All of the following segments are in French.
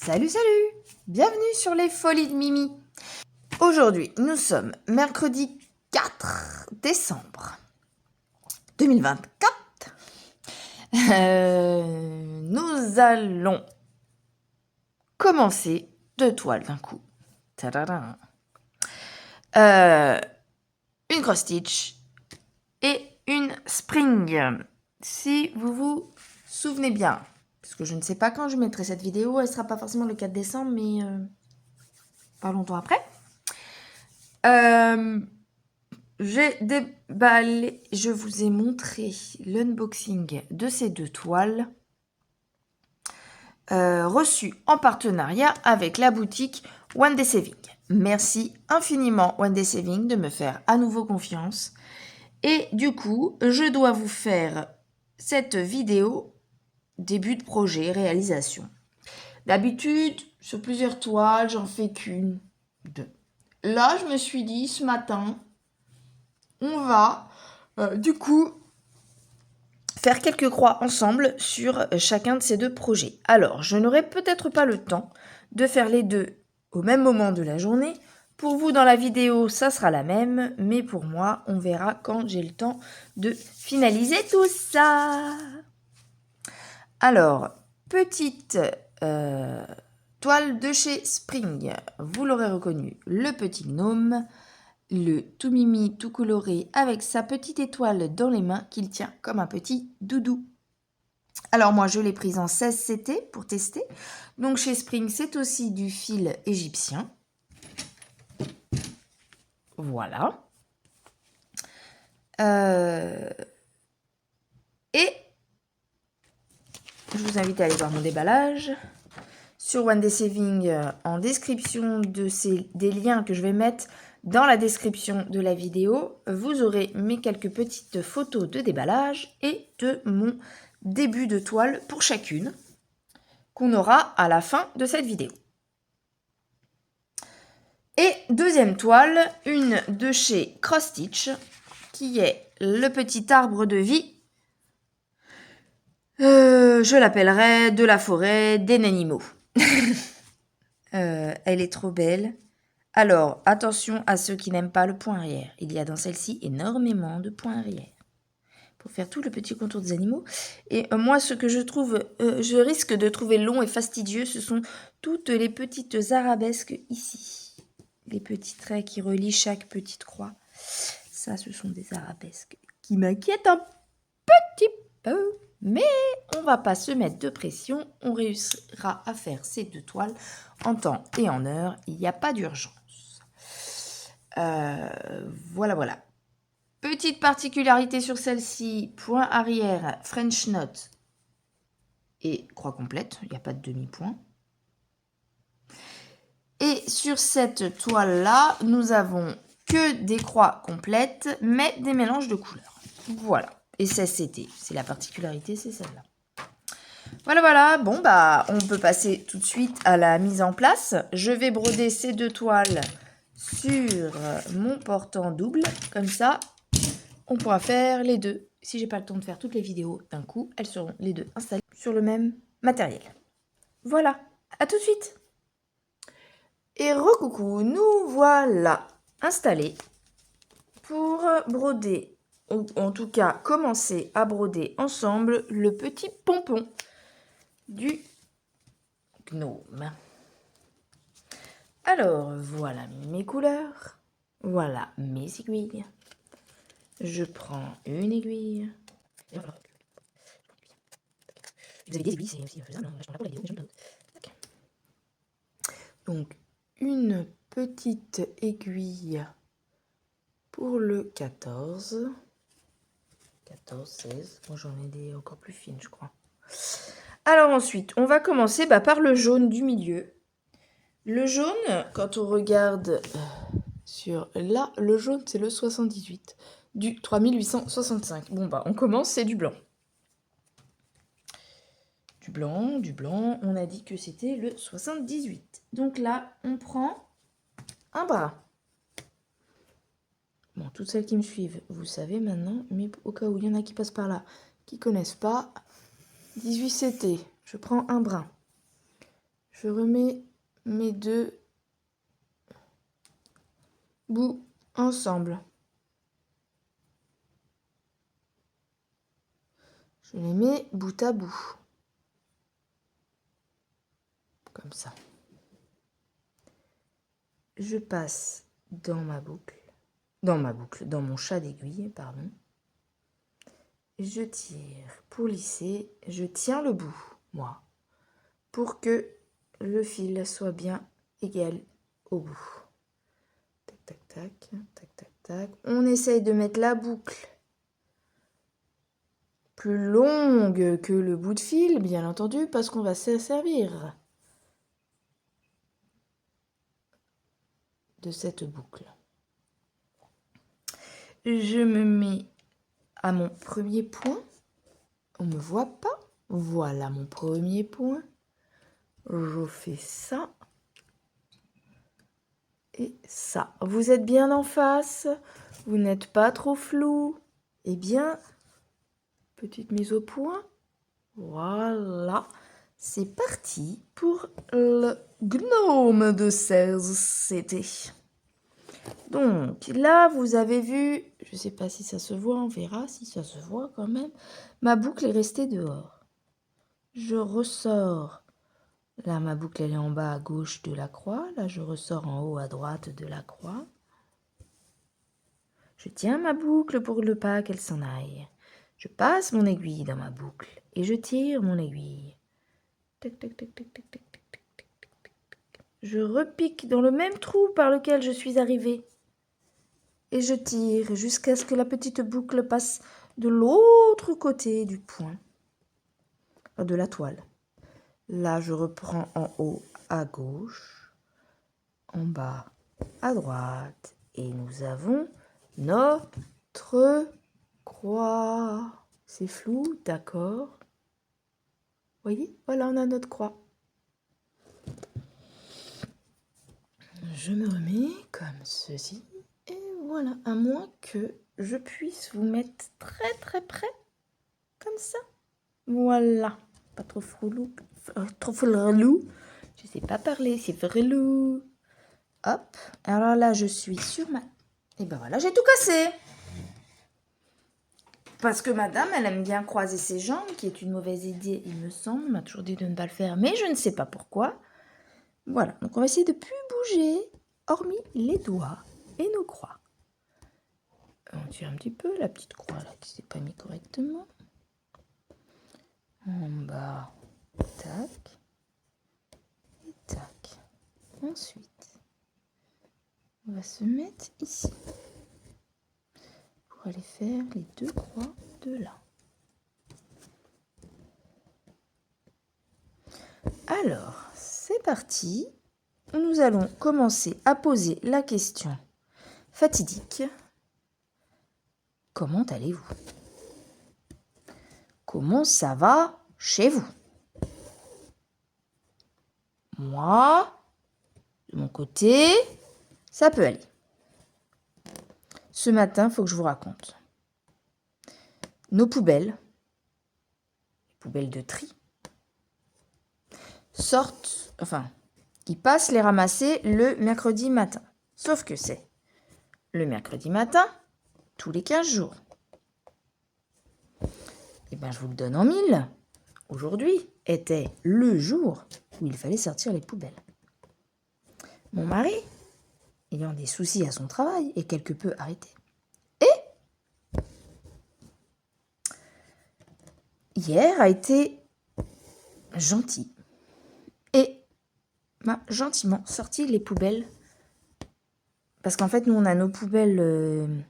Salut, salut! Bienvenue sur les Folies de Mimi. Aujourd'hui, nous sommes mercredi 4 décembre 2024. Nous allons commencer 2 toiles d'un coup. Tadadam. Une cross stitch et une spring. Si vous vous souvenez bien, parce que je ne sais pas quand je mettrai cette vidéo, elle ne sera pas forcément le 4 décembre, mais pas longtemps après. J'ai déballé, je vous ai montré l'unboxing de ces 2 toiles reçues en partenariat avec la boutique One Day Saving. Merci infiniment One Day Saving de me faire à nouveau confiance. Et du coup, je dois vous faire cette vidéo début de projet, réalisation. D'habitude, sur plusieurs toiles, j'en fais qu'une, 2. Là, je me suis dit ce matin, on va du coup faire quelques croix ensemble sur chacun de ces 2 projets. Alors, je n'aurai peut-être pas le temps de faire les 2 au même moment de la journée. Pour vous, dans la vidéo, ça sera la même, mais pour moi, on verra quand j'ai le temps de finaliser tout ça. Alors, petite toile de chez Spring. Vous l'aurez reconnu, le petit gnome. Le tout mimi, tout coloré, avec sa petite étoile dans les mains qu'il tient comme un petit doudou. Alors moi, je l'ai prise en 16 CT pour tester. Donc chez Spring, c'est aussi du fil égyptien. Voilà. Et je vous invite à aller voir mon déballage. Sur One Day Saving, en description des liens que je vais mettre dans la description de la vidéo, vous aurez mes quelques petites photos de déballage et de mon début de toile pour chacune, qu'on aura à la fin de cette vidéo. Et deuxième toile, une de chez Cross Stitch, qui est le petit arbre de vie. Je l'appellerai de la forêt des animaux. Elle est trop belle. Alors, attention à ceux qui n'aiment pas le point arrière. Il y a dans celle-ci énormément de points arrière pour faire tout le petit contour des animaux. Et moi, ce que je trouve, je risque de trouver long et fastidieux, ce sont toutes les petites arabesques ici. Les petits traits qui relient chaque petite croix. Ça, ce sont des arabesques qui m'inquiètent un petit peu. Mais on va pas se mettre de pression. On réussira à faire ces 2 toiles en temps et en heure. Il n'y a pas d'urgence. Voilà. Petite particularité sur celle-ci, point arrière, French Knot et croix complète, il n'y a pas de demi-point. Et sur cette toile-là, nous avons que des croix complètes, mais des mélanges de couleurs. Voilà, et c'était, c'est la particularité, c'est celle-là. Voilà, bon bah on peut passer tout de suite à la mise en place. Je vais broder ces 2 toiles sur mon portant double, comme ça on pourra faire les 2. Si j'ai pas le temps de faire toutes les vidéos d'un coup, elles seront les 2 installées sur le même matériel. Voilà, à tout de suite. Et recoucou, nous voilà installés pour broder, ou en tout cas commencer à broder ensemble le petit pompon du gnome. Alors, voilà mes couleurs, voilà mes aiguilles. Je prends une aiguille. Vous avez des aiguilles, c'est aussi faisable. Je prends la pour la vidéo, mais j'en ai d'autres. Donc, une petite aiguille pour le 14. 14, 16. Moi, j'en ai des encore plus fines, je crois. Alors ensuite, on va commencer par le jaune du milieu. Le jaune, quand on regarde sur là, le jaune, c'est le 78. Du 3865. Bon, on commence, c'est du blanc. Du blanc, on a dit que c'était le 78. Donc là, on prend un bras. Bon, toutes celles qui me suivent, vous savez maintenant, mais au cas où il y en a qui passent par là, qui connaissent pas, 18 CT, je prends un brin. Je remets mes deux bouts ensemble. Je les mets bout à bout. Comme ça. Je passe dans mon chat d'aiguille, pardon. Je tire pour lisser, je tiens le bout, moi, pour que le fil soit bien égal au bout. Tac, tac, tac, tac, tac, tac. On essaye de mettre la boucle plus longue que le bout de fil, bien entendu, parce qu'on va se servir de cette boucle. Je me mets à mon premier point. On ne me voit pas. Voilà mon premier point. Je fais ça. Et ça. Vous êtes bien en face. Vous n'êtes pas trop flou. Eh bien, petite mise au point. Voilà. C'est parti pour le gnome de 16 CT. Donc là, vous avez vu, je ne sais pas si ça se voit, on verra si ça se voit quand même. Ma boucle est restée dehors. Je ressors. Là, ma boucle, elle est en bas à gauche de la croix. Là, je ressors en haut à droite de la croix. Je tiens ma boucle pour ne pas qu'elle s'en aille. Je passe mon aiguille dans ma boucle et je tire mon aiguille. Tac, tac, tac, tac, tac, tac, tac, tac, tac, tac. Je repique dans le même trou par lequel je suis arrivée. Et je tire jusqu'à ce que la petite boucle passe de l'autre côté du point, de la toile. Là, je reprends en haut à gauche, en bas à droite, et nous avons notre croix. C'est flou, d'accord? Voyez, voilà, on a notre croix. Je me remets comme ceci. Et voilà, à moins que je puisse vous mettre très très près, comme ça. Voilà, pas trop frelou, je sais pas parler, c'est frelou. Hop, alors là je suis sur ma... Et ben voilà, j'ai tout cassé. Parce que madame, elle aime bien croiser ses jambes, qui est une mauvaise idée, il me semble. On m'a toujours dit de ne pas le faire, mais je ne sais pas pourquoi. Voilà, donc on va essayer de ne plus bouger, hormis les doigts et nos croix. On tire un petit peu la petite croix là qui s'est pas mis correctement. En bas, tac, et tac. Ensuite, on va se mettre ici pour aller faire les deux croix de là. Alors, c'est parti. Nous allons commencer à poser la question fatidique. Comment allez-vous? Comment ça va chez vous? Moi, de mon côté, ça peut aller. Ce matin, il faut que je vous raconte. Nos poubelles, les poubelles de tri, sortent, ils passent les ramasser le mercredi matin. Sauf que c'est le mercredi matin, tous les 15 jours. Eh bien, je vous le donne en mille. Aujourd'hui était le jour où il fallait sortir les poubelles. Mon mari, ayant des soucis à son travail, est quelque peu arrêté. Et hier a été gentil et m'a gentiment sorti les poubelles. Parce qu'en fait, nous, on a nos poubelles,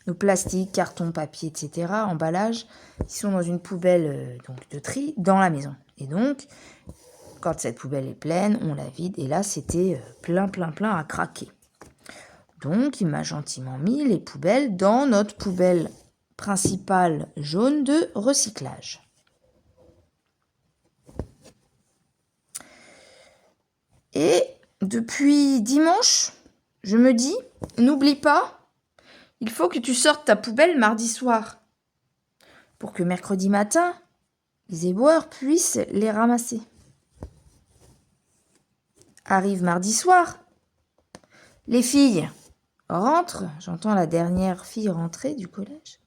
nos plastiques, carton, papier, etc., emballages, qui sont dans une poubelle donc de tri dans la maison. Et donc, quand cette poubelle est pleine, on la vide. Et là, c'était plein à craquer. Donc, il m'a gentiment mis les poubelles dans notre poubelle principale jaune de recyclage. Et depuis dimanche, je me dis, n'oublie pas, il faut que tu sortes ta poubelle mardi soir pour que mercredi matin, les éboueurs puissent les ramasser. Arrive mardi soir. Les filles rentrent. J'entends la dernière fille rentrer du collège.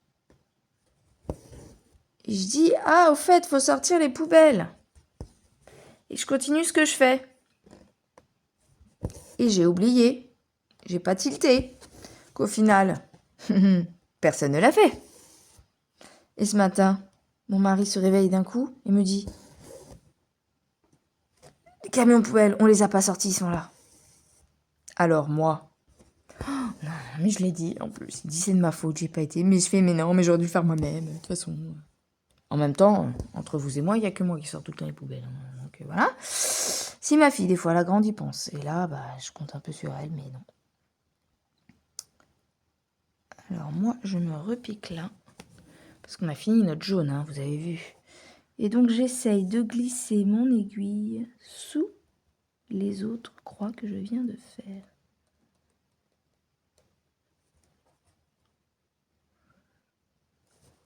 Et je dis, ah, au fait, faut sortir les poubelles. Et je continue ce que je fais. Et j'ai oublié. J'ai pas tilté. Qu'au final, personne ne l'a fait. Et ce matin, mon mari se réveille d'un coup et me dit, les camions poubelles, on les a pas sortis, ils sont là. Alors moi, non, mais je l'ai dit en plus. Il dit c'est de ma faute, j'ai pas été. Mais je fais, mais non, mais j'aurais dû le faire moi-même. De toute façon. En même temps, entre vous et moi, il n'y a que moi qui sors tout le temps les poubelles. Donc voilà. Si ma fille, des fois, la grande y pense. Et là, bah, je compte un peu sur elle, mais non. Alors moi, je me repique là. Parce qu'on a fini notre jaune, hein, vous avez vu. Et donc, j'essaye de glisser mon aiguille sous les autres croix que je viens de faire.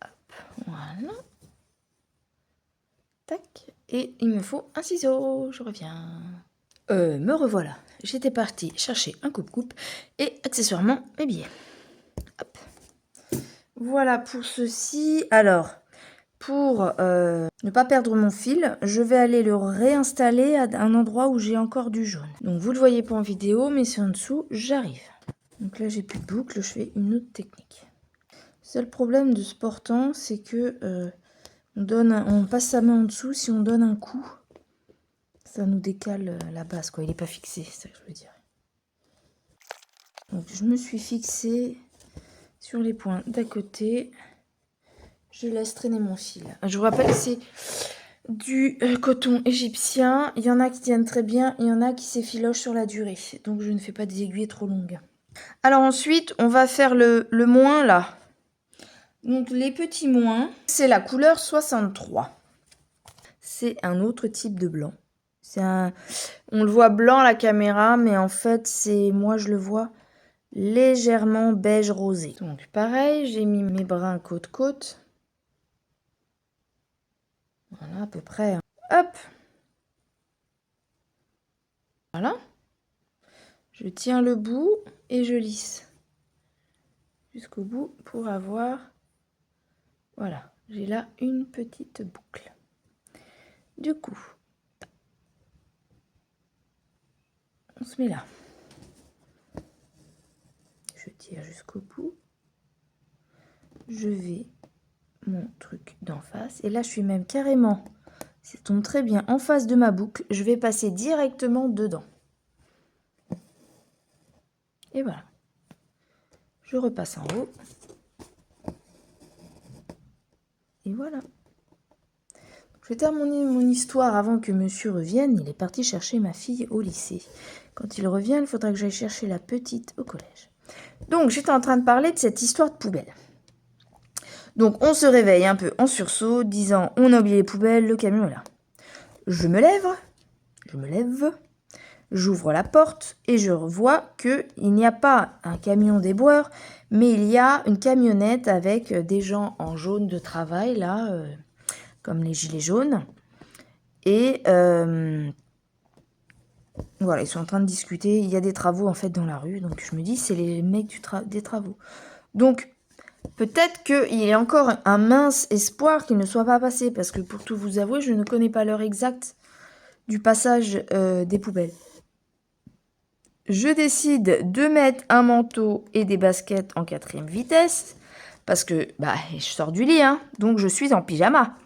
Hop, voilà. Tac. Et il me faut un ciseau. Je reviens. Me revoilà. J'étais partie chercher un coupe-coupe et accessoirement mes billets. Hop. Voilà pour ceci. Alors, pour ne pas perdre mon fil, je vais aller le réinstaller à un endroit où j'ai encore du jaune. Donc vous le voyez pas en vidéo, mais c'est en dessous, j'arrive. Donc là j'ai plus de boucle, je fais une autre technique. Seul problème de ce portant, c'est que on passe sa main en dessous, si on donne un coup, ça nous décale la base, quoi. Il n'est pas fixé, c'est ça que je veux dire. Donc je me suis fixée sur les points d'à côté. Je laisse traîner mon fil. Je vous rappelle, c'est du coton égyptien. Il y en a qui tiennent très bien, il y en a qui s'effilochent sur la durée. Donc je ne fais pas des aiguilles trop longues. Alors ensuite, on va faire le moins là. Donc les petits moins, c'est la couleur 63. C'est un autre type de blanc. On le voit blanc à la caméra, mais en fait, moi je le vois légèrement beige rosé. Donc pareil, j'ai mis mes brins côte-côte. Voilà, à peu près. Hop. Voilà. Je tiens le bout et je lisse jusqu'au bout pour avoir... Voilà, j'ai là une petite boucle. Du coup, on se met là. Je tire jusqu'au bout. Je vais mon truc d'en face. Et là, je suis même carrément, ça tombe très bien, en face de ma boucle. Je vais passer directement dedans. Et voilà. Je repasse en haut. Et voilà. Je vais terminer mon histoire avant que monsieur revienne. Il est parti chercher ma fille au lycée. Quand il revient, il faudra que j'aille chercher la petite au collège. Donc, j'étais en train de parler de cette histoire de poubelle. Donc, on se réveille un peu en sursaut, disant, on a oublié les poubelles, le camion est là. Je me lève, j'ouvre la porte et je vois qu'il n'y a pas un camion déboueur, mais il y a une camionnette avec des gens en jaune de travail, là, comme les gilets jaunes. Et voilà, ils sont en train de discuter. Il y a des travaux, en fait, dans la rue. Donc, je me dis, c'est les mecs des travaux. Donc, peut-être qu'il y a encore un mince espoir qu'il ne soit pas passé. Parce que, pour tout vous avouer, je ne connais pas l'heure exacte du passage des poubelles. Je décide de mettre un manteau et des baskets en 4e vitesse. Parce que, bah, je sors du lit, hein. Donc, je suis en pyjama.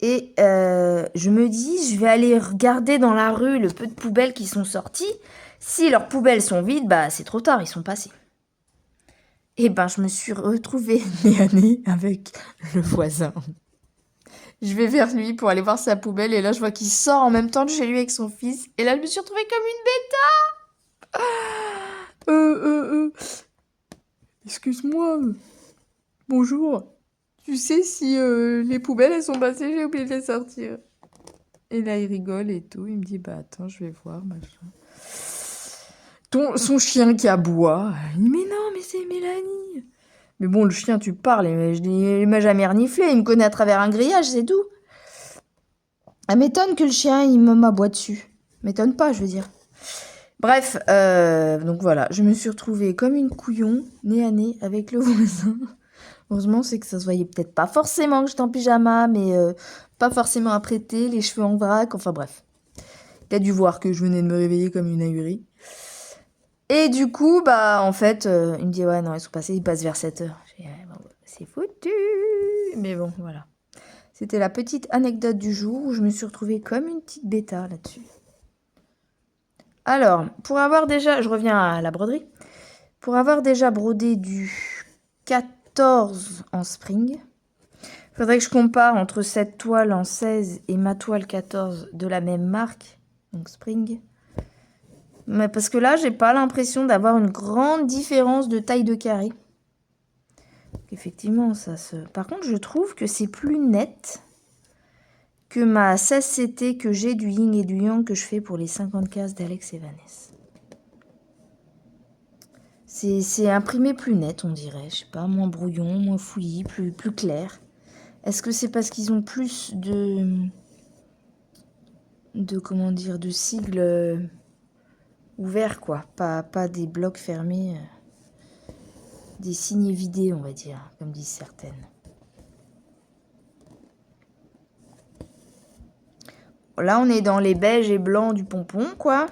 Et je me dis, je vais aller regarder dans la rue le peu de poubelles qui sont sorties. Si leurs poubelles sont vides, bah c'est trop tard, ils sont passés. Et ben, je me suis retrouvée nez à nez avec le voisin. Je vais vers lui pour aller voir sa poubelle et là, je vois qu'il sort en même temps de chez lui avec son fils. Et là, je me suis retrouvée comme une bêta. Excuse-moi. Bonjour. Tu sais si les poubelles, elles sont passées, j'ai oublié de les sortir. Et là, il rigole et tout. Il me dit, bah attends, je vais voir, machin. Son chien qui aboie. Il dit, mais non, mais c'est Mélanie. Mais bon, le chien, tu parles, il m'a jamais reniflé. Il me connaît à travers un grillage, c'est tout. Elle m'étonne que le chien, il m'aboie dessus. M'étonne pas, je veux dire. Bref, donc voilà, je me suis retrouvée comme une couillon, nez à nez, avec le voisin. Heureusement, c'est que ça se voyait peut-être pas forcément que j'étais en pyjama, mais pas forcément apprêtée, les cheveux en vrac, enfin bref. Il a dû voir que je venais de me réveiller comme une ahurie. Et du coup, bah en fait, il me dit ouais non, ils passent vers 7h. J'ai dit, ouais, bon, c'est foutu. Mais bon, voilà. C'était la petite anecdote du jour où je me suis retrouvée comme une petite bêta là-dessus. Alors, pour avoir déjà, je reviens à la broderie, pour avoir déjà brodé du 14 en spring, il faudrait que je compare entre cette toile en 16 et ma toile 14 de la même marque, donc spring. Mais parce que là, j'ai pas l'impression d'avoir une grande différence de taille de carré. Effectivement, ça se... Par contre, je trouve que c'est plus net que ma 16CT que j'ai du yin et du yang que je fais pour les 50 cases d'Alex et Vanessa. C'est imprimé plus net, on dirait. Je sais pas, moins brouillon, moins fouillis, plus clair. Est-ce que c'est parce qu'ils ont plus comment dire, de sigles ouverts, quoi. Pas des blocs fermés, des signes vidés, on va dire, comme disent certaines. Là, on est dans les beiges et blancs du pompon, quoi.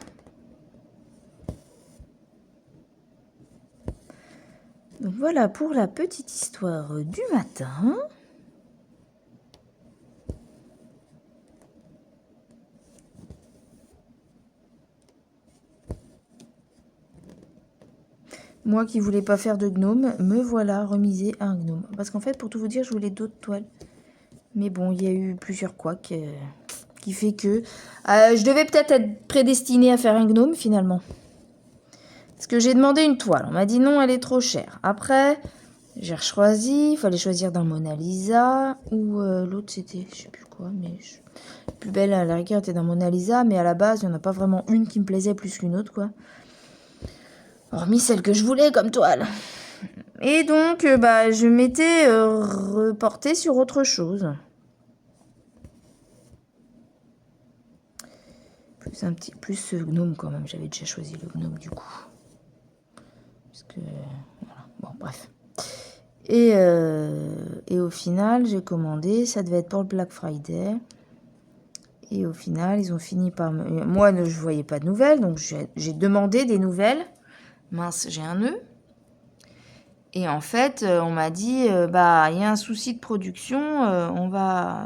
Donc voilà pour la petite histoire du matin. Moi qui voulais pas faire de gnome, me voilà remisée à un gnome. Parce qu'en fait, pour tout vous dire, je voulais d'autres toiles. Mais bon, il y a eu plusieurs couacs qui fait que... je devais peut-être être prédestinée à faire un gnome finalement. Parce que j'ai demandé une toile. On m'a dit non, elle est trop chère. Après, j'ai choisi. Il fallait choisir d'un Mona Lisa. Ou l'autre, c'était... Je sais plus quoi, mais... La plus belle à la rigueur était d'un Mona Lisa. Mais à la base, il n'y en a pas vraiment une qui me plaisait plus qu'une autre, quoi. Hormis celle que je voulais comme toile. Et donc, je m'étais reportée sur autre chose. Plus gnome quand même. J'avais déjà choisi le gnome du coup. Parce que... Voilà. Bon, bref. Et au final, j'ai commandé. Ça devait être pour le Black Friday. Et au final, ils ont fini par me... Moi, je ne voyais pas de nouvelles. Donc, j'ai demandé des nouvelles. Mince, j'ai un nœud. Et en fait, on m'a dit, il y a un souci de production,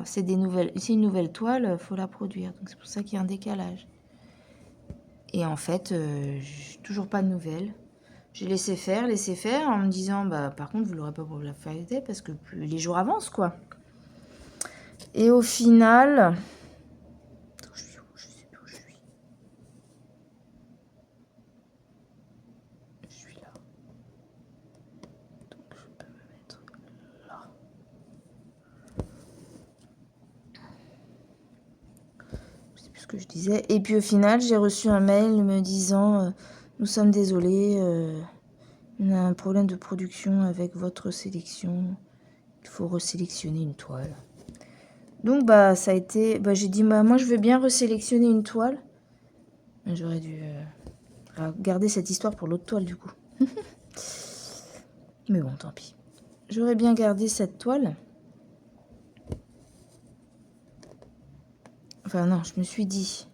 c'est une nouvelle toile, faut la produire. Donc c'est pour ça qu'il y a un décalage. Et en fait, j'ai toujours pas de nouvelles. J'ai laissé faire en me disant, par contre, vous l'aurez pas pour la Friday parce que les jours avancent, quoi. Et au final, je sais plus où je suis. Je suis là. Donc je peux me mettre là. Ce que je disais. Et puis au final, j'ai reçu un mail me disant nous sommes désolés, on a un problème de production avec votre sélection. Il faut resélectionner une toile. Donc ça a été... j'ai dit moi je veux bien resélectionner une toile. J'aurais dû garder cette histoire pour l'autre toile du coup. Mais bon, tant pis. J'aurais bien gardé cette toile. Enfin non, je me suis dit...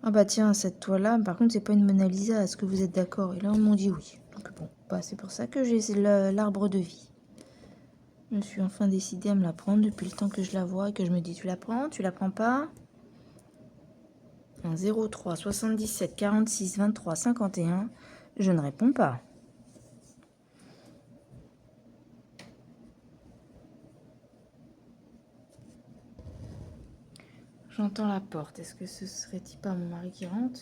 Ah tiens, cette toile-là, par contre, c'est pas une Mona Lisa, est-ce que vous êtes d'accord? Et là, on m'a dit oui. Donc bon, c'est pour ça que j'ai l'arbre de vie. Je me suis enfin décidée à me la prendre depuis le temps que je la vois et que je me dis, tu la prends pas? En 03 77 46 23 51, je ne réponds pas. J'entends la porte. Est-ce que ce serait-il pas mon mari qui rentre?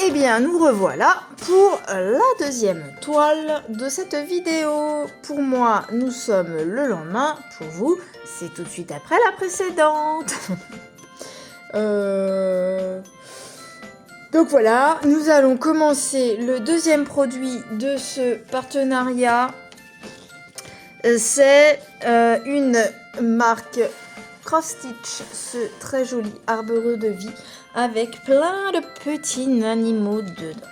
Eh bien, nous revoilà pour la deuxième toile de cette vidéo. Pour moi, nous sommes le lendemain. Pour vous, c'est tout de suite après la précédente. Donc voilà, nous allons commencer le deuxième produit de ce partenariat. C'est une marque Cross Stitch, ce très joli arboreux de vie avec plein de petits animaux dedans.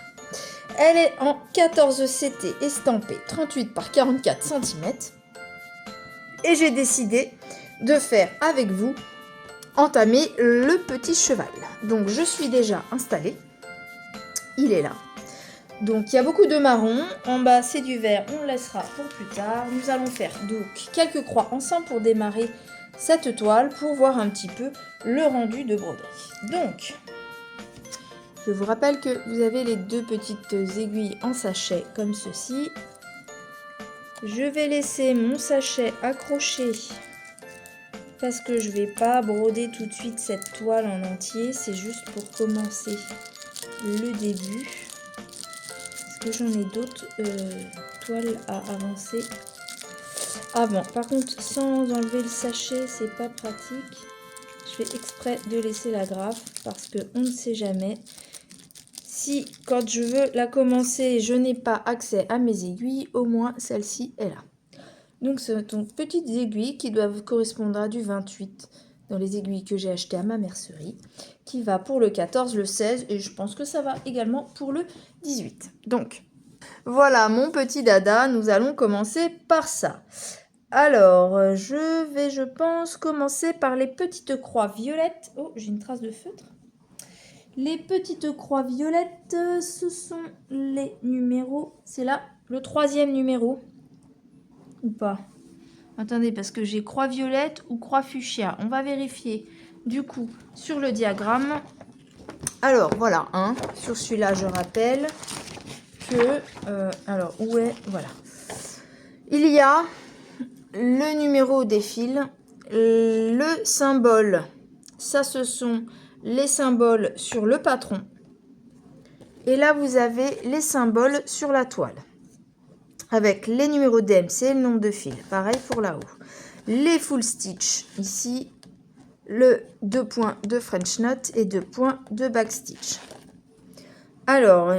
Elle est en 14 CT estampée 38 par 44 cm. Et j'ai décidé de faire avec vous entamer le petit cheval. Donc je suis déjà installée. Il est là. Donc il y a beaucoup de marron. En bas c'est du vert, on le laissera pour plus tard. Nous allons faire donc quelques croix ensemble pour démarrer cette toile pour voir un petit peu le rendu de broderie. Donc, je vous rappelle que vous avez les deux petites aiguilles en sachet comme ceci. Je vais laisser mon sachet accroché parce que je ne vais pas broder tout de suite cette toile en entier. C'est juste pour commencer le début. Parce que j'en ai d'autres toiles à avancer avant. Par contre, sans enlever le sachet, c'est pas pratique. Je fais exprès de laisser la grappe parce qu'on ne sait jamais si, quand je veux la commencer, je n'ai pas accès à mes aiguilles, au moins celle-ci est là. Donc, ce sont petites aiguilles qui doivent correspondre à du 28 dans les aiguilles que j'ai achetées à ma mercerie, qui va pour le 14, le 16 et je pense que ça va également pour le 18. Donc, voilà mon petit dada, nous allons commencer par ça. Alors, je vais, je pense, commencer par les petites croix violettes. Oh, j'ai une trace de feutre. Les petites croix violettes, ce sont les numéros. C'est là, le 3e numéro. Ou pas? Attendez, parce que j'ai croix violette ou croix fuchsia. On va vérifier, du coup, sur le diagramme. Alors, voilà, hein. Sur celui-là, je rappelle que... alors, où est... Voilà. Il y a... le numéro des fils, le symbole, ça ce sont les symboles sur le patron. Et là vous avez les symboles sur la toile. Avec les numéros DMC, le nombre de fils. Pareil pour là-haut. Les full stitch, ici, le 2 points de French knot et 2 points de back stitch. Alors,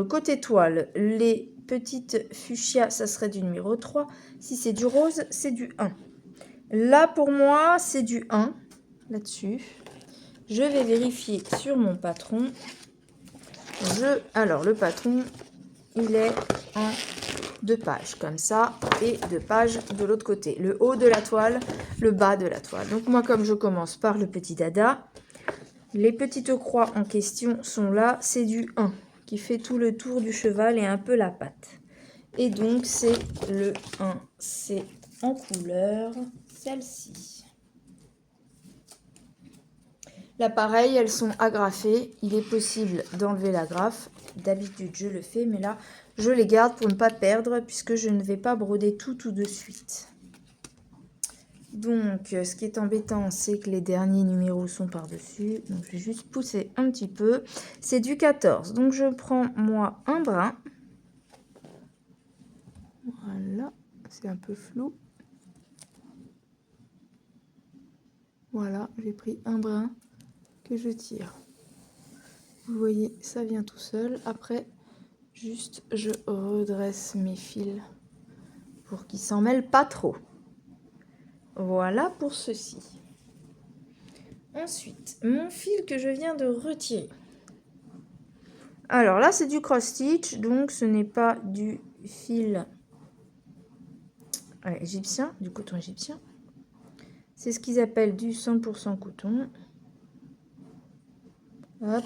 côté toile, les petites fuchsia, ça serait du numéro 3. Si c'est du rose, c'est du 1. Là, pour moi, c'est du 1, là-dessus. Je vais vérifier sur mon patron. Alors, le patron, il est en 2 pages, comme ça, et 2 pages de l'autre côté. Le haut de la toile, le bas de la toile. Donc, moi, comme je commence par le petit dada, les petites croix en question sont là. C'est du 1, qui fait tout le tour du cheval et un peu la patte. Et donc, c'est le 1. C'est en couleur, celle-ci. Là, pareil, elles sont agrafées. Il est possible d'enlever l'agrafe. D'habitude, je le fais, mais là, je les garde pour ne pas perdre, puisque je ne vais pas broder tout de suite. Donc, ce qui est embêtant, c'est que les derniers numéros sont par-dessus. Donc, je vais juste pousser un petit peu. C'est du 14. Donc, je prends, moi, un brin. Voilà, c'est un peu flou. Voilà, j'ai pris un brin que je tire. Vous voyez, ça vient tout seul. Après, juste, je redresse mes fils pour qu'ils s'en mêlent pas trop. Voilà pour ceci. Ensuite, mon fil que je viens de retirer. Alors là, c'est du cross stitch, donc ce n'est pas du fil égyptien, du coton égyptien. C'est ce qu'ils appellent du 100% coton. Hop.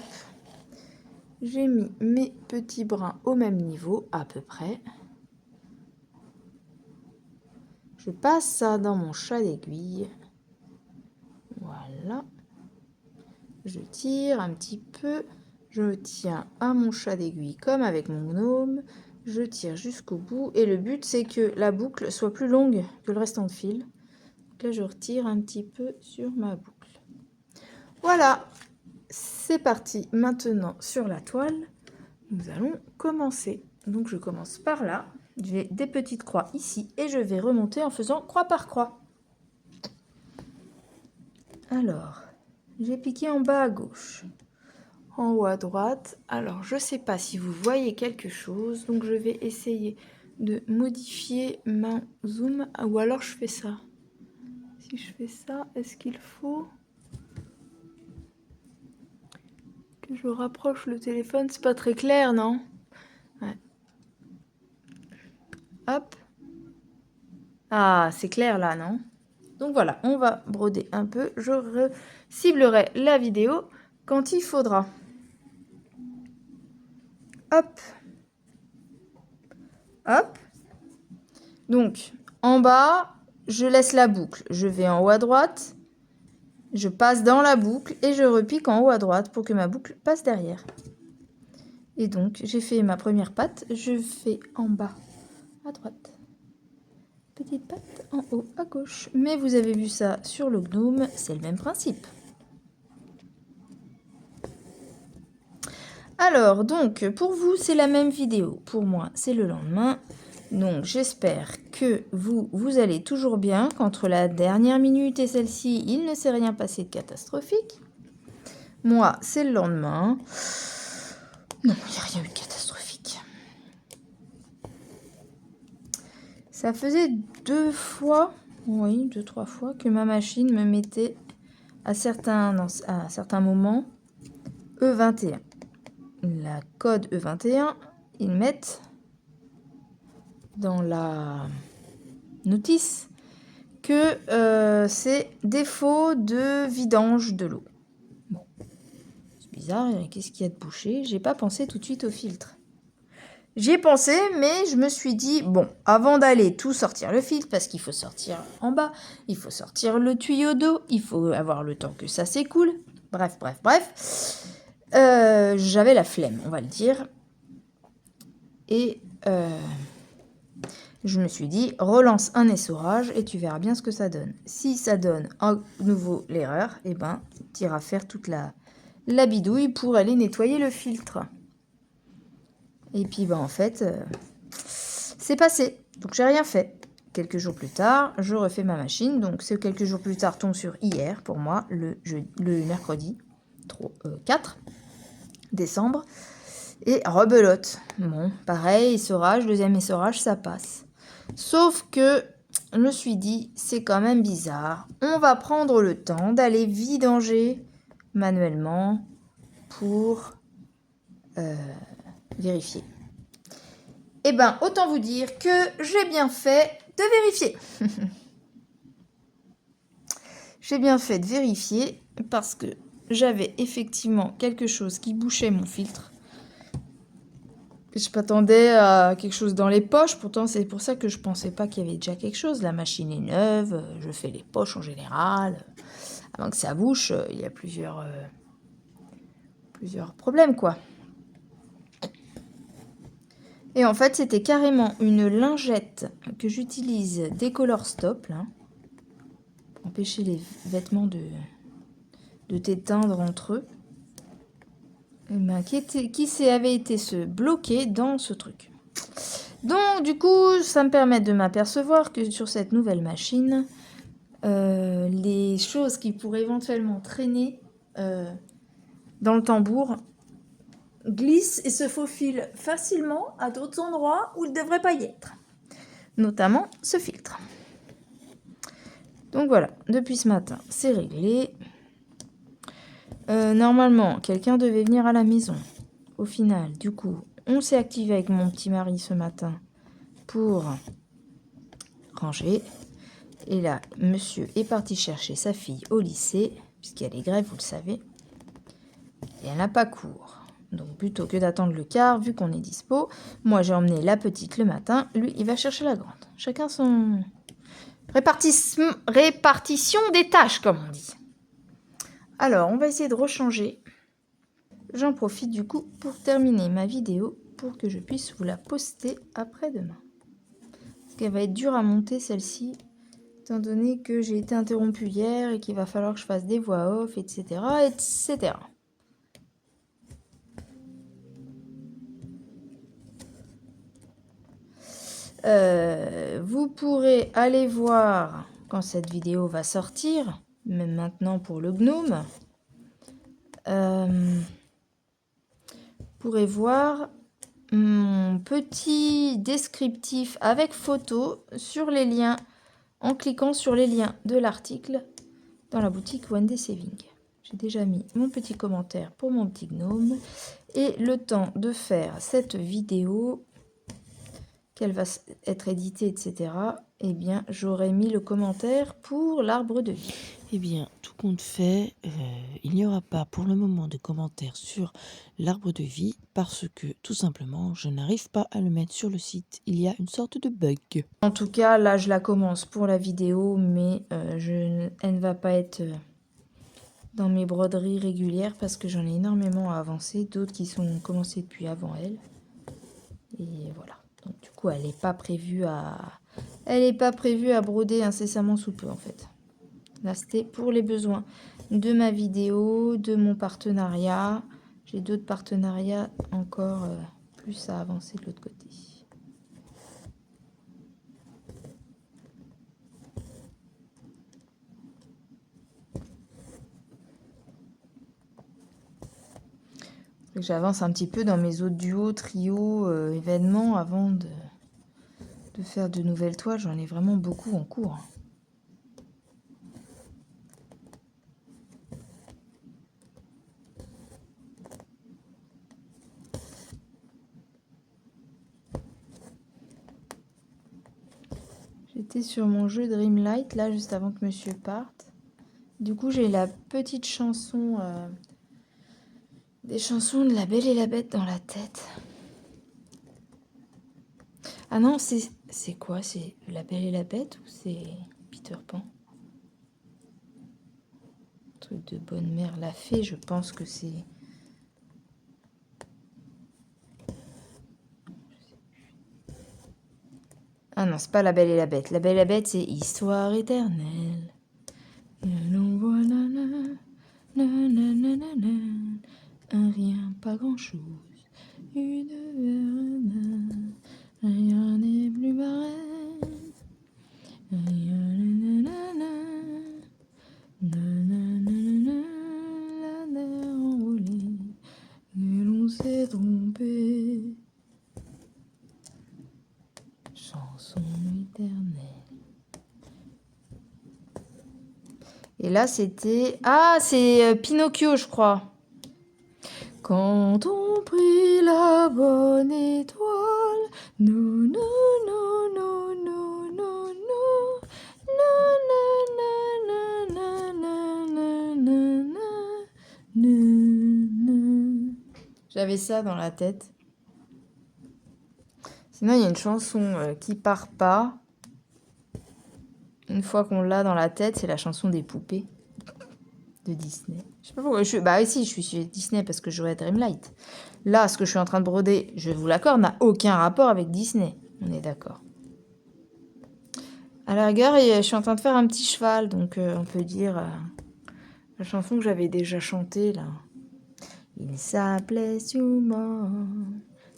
J'ai mis mes petits brins au même niveau, à peu près. Je passe ça dans mon chat d'aiguille. Voilà. Je tire un petit peu. Je tiens à mon chat d'aiguille comme avec mon gnome. Je tire jusqu'au bout. Et le but, c'est que la boucle soit plus longue que le restant de fil. Donc là, je retire un petit peu sur ma boucle. Voilà. C'est parti maintenant sur la toile. nous allons commencer. Donc je commence par là, j'ai des petites croix ici et je vais remonter en faisant croix par croix. Alors, j'ai piqué en bas à gauche, en haut à droite. Alors je ne sais pas si vous voyez quelque chose, donc je vais essayer de modifier mon zoom, ou alors je fais ça. Si je fais ça, est-ce qu'il faut que je rapproche le téléphone? C'est pas très clair, non? Ouais. Hop. Ah, c'est clair là, non? Donc voilà, on va broder un peu. Je ciblerai la vidéo quand il faudra. Hop. Hop. Donc, en bas, je laisse la boucle. Je vais en haut à droite. Je passe dans la boucle et je repique en haut à droite pour que ma boucle passe derrière. Et donc, j'ai fait ma première patte. Je fais en bas à droite. Petite patte en haut à gauche. Mais vous avez vu ça sur le gnome, c'est le même principe. Alors, donc, pour vous, c'est la même vidéo. Pour moi, c'est le lendemain. Donc, j'espère que vous allez toujours bien, qu'entre la dernière minute et celle-ci, il ne s'est rien passé de catastrophique. Moi, c'est le lendemain. Non, il n'y a rien eu de catastrophique. Ça faisait 2 fois, oui, 2-3 fois, que ma machine me mettait à certains moments E21. La code E21, ils mettent dans la notice que c'est défaut de vidange de l'eau. Bon, c'est bizarre, qu'est-ce qu'il y a de bouché? J'ai pas pensé tout de suite au filtre. J'y ai pensé, mais je me suis dit, bon, avant d'aller tout sortir le filtre, parce qu'il faut sortir en bas, il faut sortir le tuyau d'eau, il faut avoir le temps que ça s'écoule. Bref. J'avais la flemme, on va le dire. Et je me suis dit, relance un essorage et tu verras bien ce que ça donne. Si ça donne à nouveau l'erreur, eh ben, tu iras faire toute la bidouille pour aller nettoyer le filtre. Et puis, ben, en fait, c'est passé. Donc, j'ai rien fait. Quelques jours plus tard, je refais ma machine. Donc, ce quelques jours plus tard tombe sur hier, pour moi, le mercredi 4 décembre. Et rebelote. Bon, pareil, essorage, deuxième essorage, ça passe. Sauf que je me suis dit, c'est quand même bizarre. On va prendre le temps d'aller vidanger manuellement pour vérifier. Eh ben, autant vous dire que j'ai bien fait de vérifier. J'ai bien fait de vérifier parce que j'avais effectivement quelque chose qui bouchait mon filtre. Je m'attendais à quelque chose dans les poches, pourtant c'est pour ça que je pensais pas qu'il y avait déjà quelque chose. La machine est neuve, je fais les poches en général. Avant que ça bouche, il y a plusieurs problèmes, quoi. Et en fait, c'était carrément une lingette que j'utilise Décolor Stop, là, pour empêcher les vêtements de t'éteindre entre eux. Et ben, qui avait été se bloquer dans ce truc. Donc, du coup, ça me permet de m'apercevoir que sur cette nouvelle machine, les choses qui pourraient éventuellement traîner dans le tambour glissent et se faufilent facilement à d'autres endroits où ils ne devraient pas y être. Notamment ce filtre. Donc voilà, depuis ce matin, c'est réglé. Normalement, quelqu'un devait venir à la maison. Au final, du coup, on s'est activé avec mon petit mari ce matin pour ranger. Et là, monsieur est parti chercher sa fille au lycée, puisqu'il y a les grèves, vous le savez. Et elle n'a pas cours. Donc plutôt que d'attendre le quart, vu qu'on est dispo, moi j'ai emmené la petite le matin, lui il va chercher la grande. Chacun son répartition des tâches, comme on dit. Alors, on va essayer de rechanger. J'en profite du coup pour terminer ma vidéo pour que je puisse vous la poster après-demain. Parce qu'elle va être dure à monter celle-ci, étant donné que j'ai été interrompue hier et qu'il va falloir que je fasse des voix off, etc. etc. Vous pourrez aller voir quand cette vidéo va sortir, même maintenant pour le gnome. Vous pourrez voir mon petit descriptif avec photo sur les liens, en cliquant sur les liens de l'article dans la boutique One Day Saving. J'ai déjà mis mon petit commentaire pour mon petit gnome. Et le temps de faire cette vidéo, qu'elle va être éditée, etc., eh bien, j'aurais mis le commentaire pour l'arbre de vie. Eh bien, tout compte fait, il n'y aura pas pour le moment de commentaires sur l'arbre de vie parce que, tout simplement, je n'arrive pas à le mettre sur le site. Il y a une sorte de bug. En tout cas, là, je la commence pour la vidéo, mais elle ne va pas être dans mes broderies régulières parce que j'en ai énormément à avancer, d'autres qui sont commencées depuis avant elle. Et voilà. Donc, du coup, elle n'est pas prévue à broder incessamment sous peu, en fait. Là, c'était pour les besoins de ma vidéo, de mon partenariat. J'ai d'autres partenariats encore plus à avancer de l'autre côté. J'avance un petit peu dans mes autres duos, trios, événements avant de faire de nouvelles toiles. J'en ai vraiment beaucoup en cours. J'étais sur mon jeu Dreamlight, là, juste avant que monsieur parte. Du coup, j'ai la petite chanson, des chansons de La Belle et la Bête dans la tête. Ah non, c'est quoi? C'est La Belle et la Bête ou c'est Peter Pan? Truc de bonne mère l'a fait, je pense que c'est... Ah non, c'est pas La Belle et la Bête. La Belle et la Bête, c'est Histoire éternelle. Un rien, pas grand-chose. Rien n'est plus pareil. La mer envolée, et l'on s'est trompé. Chanson éternelle. Et là, c'était... Ah, c'est Pinocchio, je crois. Quand on prit la bonne étoile, non, non, non, non, non, non, non, j'avais ça dans la tête. Sinon, il y a une chanson qui part pas. Une fois qu'on l'a dans la tête, c'est la chanson des poupées de Disney. Je sais pas pourquoi. Bah si, je suis sur Disney parce que je jouais à Dreamlight. Là, ce que je suis en train de broder, je vous l'accorde, n'a aucun rapport avec Disney. On est d'accord. À la rigueur, je suis en train de faire un petit cheval, donc on peut dire la chanson que j'avais déjà chantée là. Il s'appelait Sumo.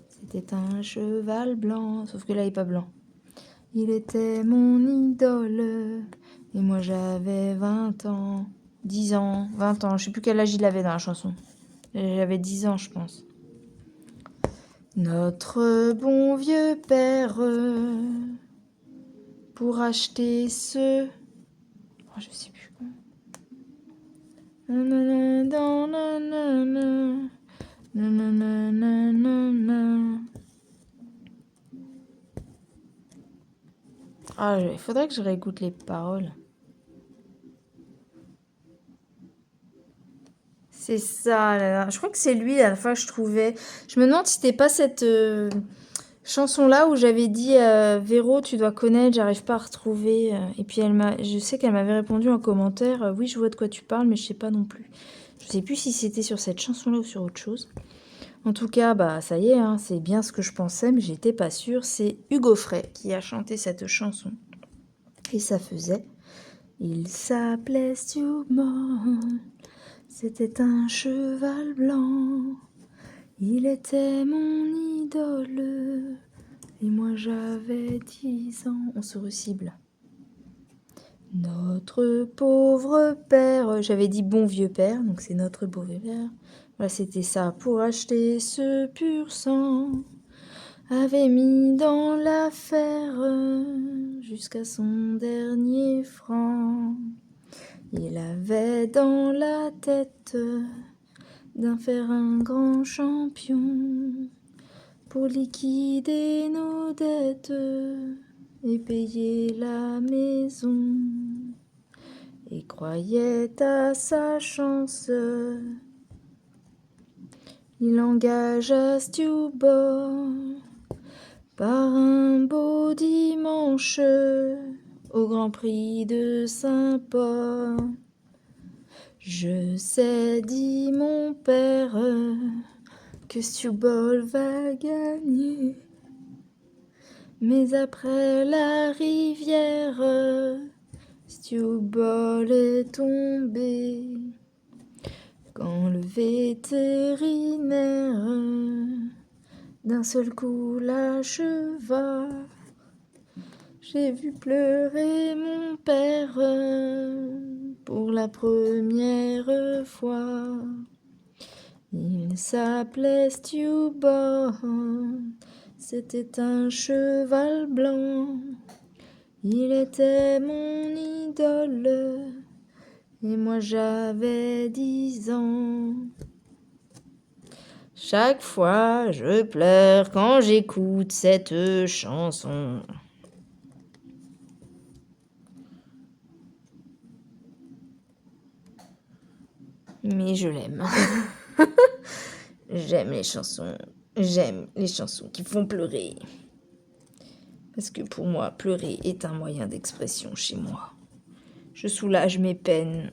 C'était un cheval blanc, sauf que là, il n'est pas blanc. Il était mon idole. Et moi, j'avais 20 ans. 10 ans, 20 ans. Je sais plus quel âge il avait dans la chanson. J'avais 10 ans, je pense. Notre bon vieux père, pour acheter ce... Oh, je sais plus quoi. Ah, il faudrait que je réécoute les paroles. C'est ça, là. Je crois que c'est lui, à la fois, je trouvais. Je me demande si c'était pas cette chanson-là où j'avais dit Véro, tu dois connaître, j'arrive pas à retrouver. Et puis, je sais qu'elle m'avait répondu en commentaire oui, je vois de quoi tu parles, mais je sais pas non plus. Je sais plus si c'était sur cette chanson-là ou sur autre chose. En tout cas, bah ça y est, hein, c'est bien ce que je pensais, mais j'étais pas sûre. C'est Hugo Frey qui a chanté cette chanson. Et ça faisait Il s'appelait Sumo. C'était un cheval blanc, il était mon idole, Et moi j'avais 10 ans. On se recible. Notre pauvre père, j'avais dit bon vieux père, donc c'est notre pauvre père. Voilà, c'était ça. Pour acheter ce pur sang, avait mis dans l'affaire jusqu'à son dernier franc. Il avait dans la tête d'en faire un grand champion pour liquider nos dettes et payer la maison. Et croyait à sa chance. Il engagea Stewball par un beau dimanche au Grand Prix de Saint-Paul. Je sais, dit mon père, que Stewball va gagner. Mais après la rivière, Stewball est tombé. Quand le vétérinaire d'un seul coup l'acheva, j'ai vu pleurer mon père pour la première fois. Il s'appelait Stewball, c'était un cheval blanc. Il était mon idole, et moi j'avais 10 ans. Chaque fois je pleure quand j'écoute cette chanson. Mais je l'aime. J'aime les chansons. J'aime les chansons qui font pleurer. Parce que pour moi, pleurer est un moyen d'expression chez moi. Je soulage mes peines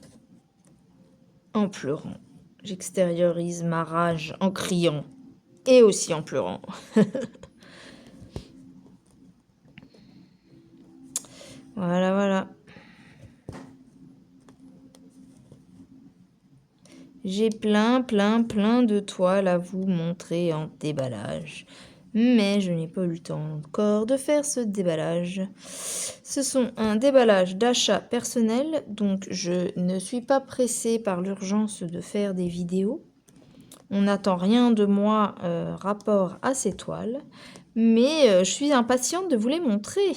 en pleurant. J'extériorise ma rage en criant et aussi en pleurant. Voilà, voilà. J'ai plein de toiles à vous montrer en déballage. Mais je n'ai pas eu le temps encore de faire ce déballage. Ce sont un déballage d'achat personnel, donc je ne suis pas pressée par l'urgence de faire des vidéos. On n'attend rien de moi rapport à ces toiles, mais je suis impatiente de vous les montrer.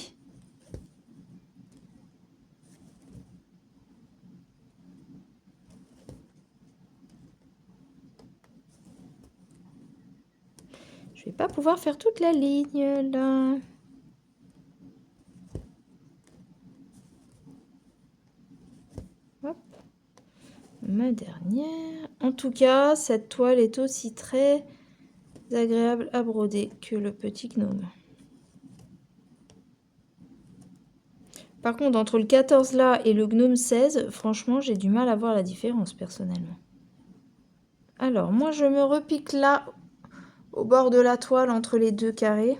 Je vais pas pouvoir faire toute la ligne là. Hop. Ma dernière. En tout cas, cette toile est aussi très agréable à broder que le petit gnome. Par contre, entre le 14 là et le gnome 16, franchement, j'ai du mal à voir la différence personnellement. Alors, moi, je me repique là, au bord de la toile, entre les deux carrés.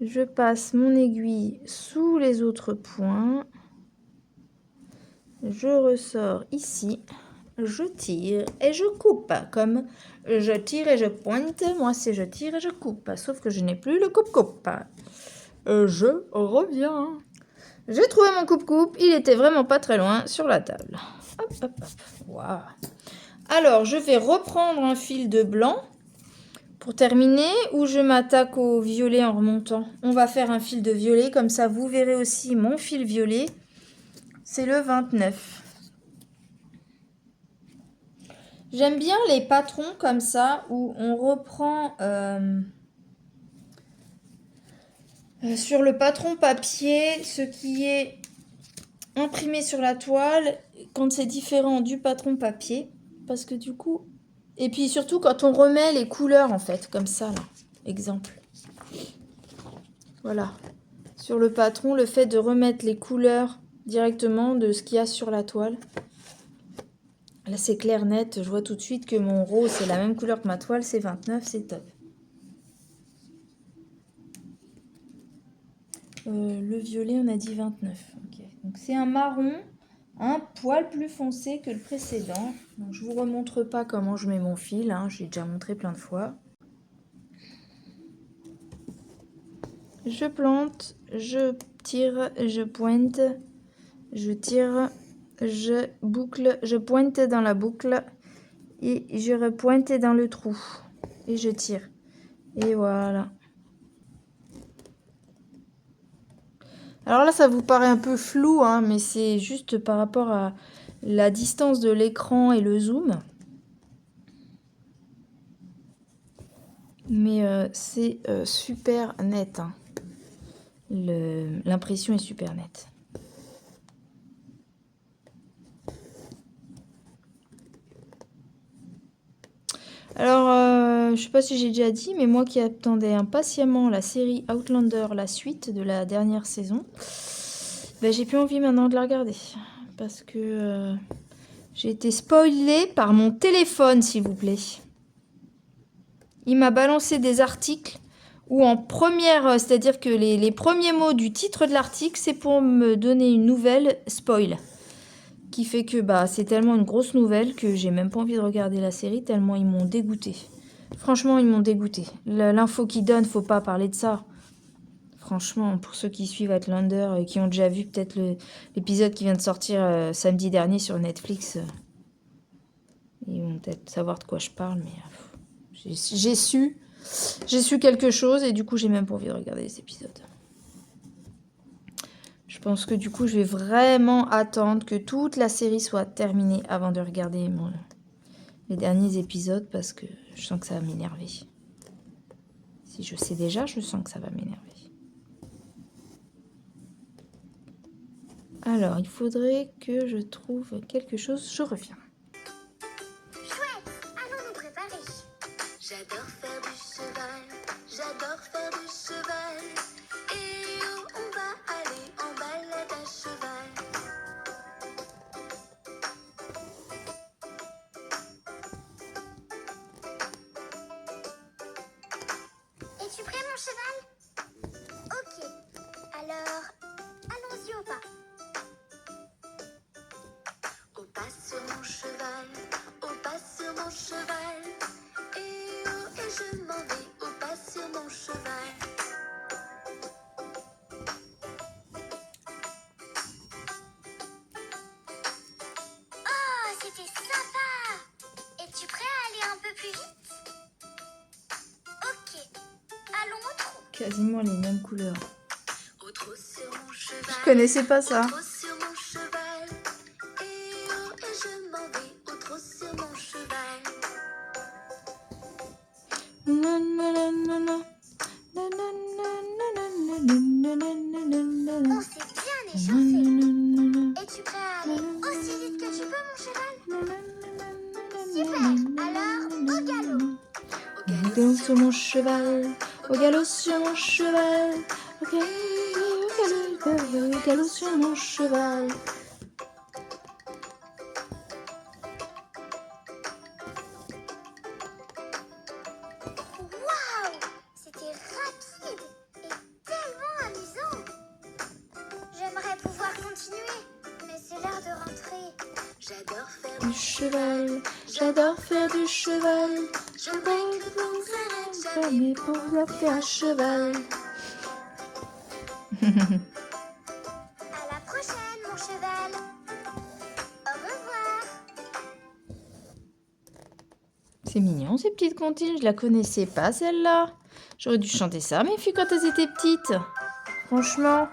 Je passe mon aiguille sous les autres points. Je ressors ici. Je tire et je coupe. Comme je tire et je pointe, moi, c'est je tire et je coupe. Sauf que je n'ai plus le coupe-coupe. Je reviens. J'ai trouvé mon coupe-coupe. Il était vraiment pas très loin sur la table. Hop, hop, hop. Waouh. Alors, je vais reprendre un fil de blanc pour terminer, ou je m'attaque au violet en remontant. On va faire un fil de violet, comme ça vous verrez aussi mon fil violet. C'est le 29. J'aime bien les patrons comme ça, où on reprend sur le patron papier ce qui est imprimé sur la toile, quand c'est différent du patron papier. Parce que du coup... Et puis surtout quand on remet les couleurs en fait, comme ça là. Exemple. Voilà. Sur le patron, le fait de remettre les couleurs directement de ce qu'il y a sur la toile. Là c'est clair net, je vois tout de suite que mon rose c'est la même couleur que ma toile, c'est 29, c'est top. Le violet on a dit 29. Okay. Donc c'est un marron. Un poil plus foncé que le précédent. Donc, je ne vous remontre pas comment je mets mon fil, hein, j'ai déjà montré plein de fois. Je plante, je tire, je pointe, je tire, je boucle, je pointe dans la boucle et je repointe dans le trou et je tire. Et voilà. Alors là, ça vous paraît un peu flou, hein, mais c'est juste par rapport à la distance de l'écran et le zoom. Mais c'est super net. Hein. L'impression est super nette. Alors, je sais pas si j'ai déjà dit, mais moi qui attendais impatiemment la série Outlander, la suite de la dernière saison, ben, j'ai plus envie maintenant de la regarder. Parce que j'ai été spoilée par mon téléphone, s'il vous plaît. Il m'a balancé des articles où en première, c'est-à-dire que les premiers mots du titre de l'article, c'est pour me donner une nouvelle spoil. Qui fait que bah, c'est tellement une grosse nouvelle que j'ai même pas envie de regarder la série, tellement ils m'ont dégoûté. Franchement, ils m'ont dégoûté. L'info qu'ils donnent, faut pas parler de ça. Franchement, pour ceux qui suivent Outlander et qui ont déjà vu peut-être l'épisode qui vient de sortir samedi dernier sur Netflix, ils vont peut-être savoir de quoi je parle, mais j'ai su quelque chose et du coup, j'ai même pas envie de regarder les épisodes. Je pense que du coup, je vais vraiment attendre que toute la série soit terminée avant de regarder les derniers épisodes parce que je sens que ça va m'énerver. Si je sais déjà, je sens que ça va m'énerver. Alors, il faudrait que je trouve quelque chose. Je reviens. Chouette, allons nous préparer. J'adore faire du cheval, j'adore faire du cheval. Et où on va aller en balade à cheval. Es-tu prêt mon cheval? Ok, alors allons-y au pas. Au pas sur mon cheval, au pas sur mon cheval. Et je m'en vais au pas sur mon cheval. Oh, c'était sympa! Es-tu prêt à aller un peu plus vite? Ok, allons au trot. Quasiment les mêmes couleurs. Au trot sur mon cheval. Je connaissais pas ça. Au trot sur mon cheval. Et je m'en vais au trot sur mon cheval. On s'est bien échauffé. Es-tu prêt à aller aussi vite que tu peux, mon cheval? Super, alors au galop. Au galop sur mon cheval, au galop sur mon cheval, au galop sur mon cheval. Waouh! C'était rapide et tellement amusant. J'aimerais pouvoir continuer, mais c'est l'heure de rentrer. J'adore faire Du cheval, j'adore faire du cheval. J'aimerais que l'on s'arrête Faire mes progrès à cheval. À la prochaine, mon cheval. Au revoir. C'est mignon ces petites comptines, je la connaissais pas celle-là. J'aurais dû chanter ça mes filles quand elles étaient petites. Franchement.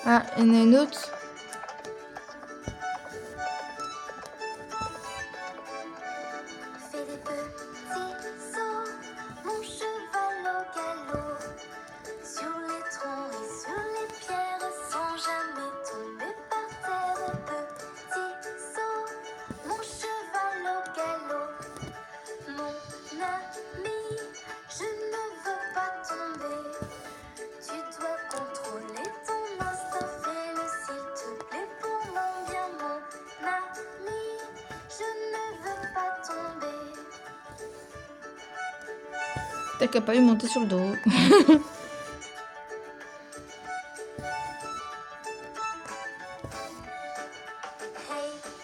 Ah, il y en a une autre. Fais des petits sauts, mon cheval au galop. Sur les troncs et sur les pierres, sans jamais tomber par terre. Petits sauts, mon cheval au galop. Mon ami, je ne veux pas tomber. Tu dois contrôler ton instinct, fais-le s'il te plaît pour mon bien, mon ami. Je ne veux pas tomber. T'as qu'à pas lui monter sur le dos. Hey,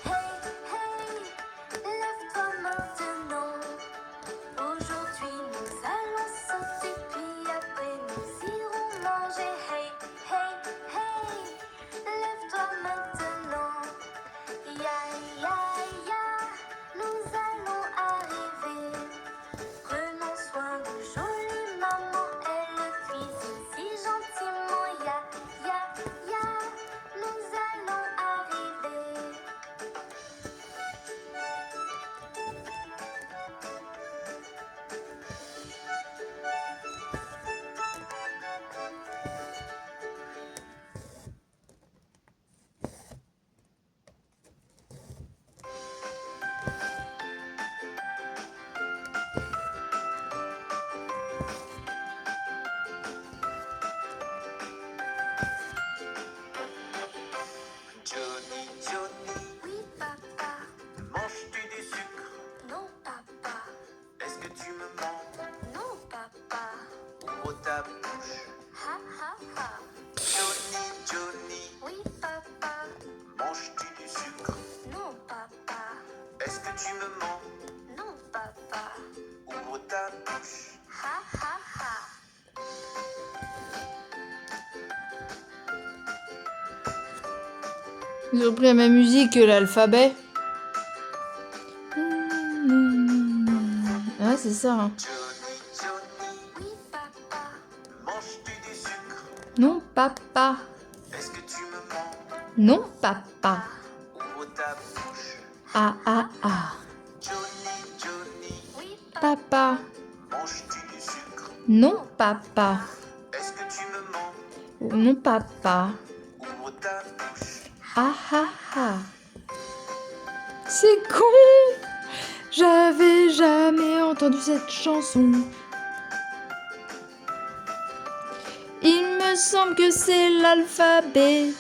hey, hey, lève-toi maintenant. Johnny, oui papa, manges-tu du sucre? Non papa. Est-ce que tu me mens? Non papa. Ouvre ta bouche. Ha ha ha. Johnny, Johnny, oui papa, manges-tu du sucre? Non papa. Est-ce que tu me mens? Non papa. Ouvre ta bouche. Ha ha ha. Ils ont pris la même musique que l'alphabet. Ouais, c'est ça. Hein. Johnny, Johnny, oui papa, manges-tu du sucre? Non, papa. Est-ce que tu me mens? Non, papa. Ouvre ta bouche. Ah, ah, ah. Johnny, Johnny, oui Papa. manges-tu du sucre? Non, papa. Est-ce que tu me mens? Non, papa. Ouvre ta bouche. Ah, ah, ah. C'est con. J'avais jamais entendu cette chanson. Il me semble que c'est l'alphabet.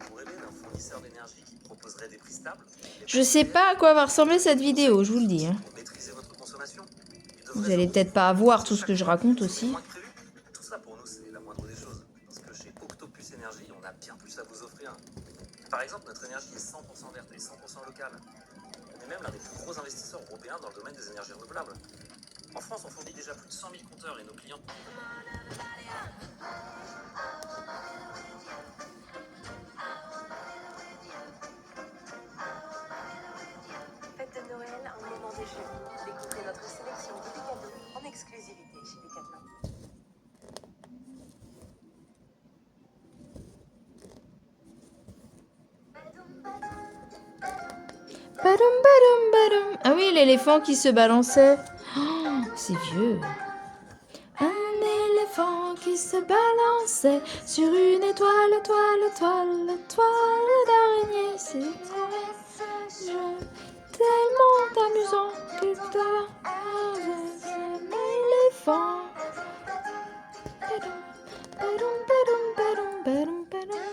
Vous rêvez d'un fournisseur d'énergie qui proposerait des prix stables? Je sais pas à quoi va ressembler cette vidéo, je vous le dis. Hein. Pour maîtriser votre consommation? Vous allez peut-être pas avoir tout ce que je raconte aussi. Moins que prévu. Tout ça pour nous c'est la moindre des choses. Parce que chez Octopus Énergie, on a bien plus à vous offrir. Par exemple, notre énergie est 100% verte et 100% locale. On est même l'un des plus gros investisseurs européens dans le domaine des énergies renouvelables. En France, on fournit déjà plus de 100 000 compteurs et nos clients... Fête de Noël, un moment déjeuner. Découvrez notre sélection de cadeaux en exclusivité chez Decathlon. Badum, badum, badum. Ah oui, l'éléphant qui se balançait. Oh, c'est vieux. Un éléphant qui se balançait sur une étoile, toile d'araignée. C'est tellement amusant que toi, un éléphant. Badum, badum, badum, badum, badum, badum.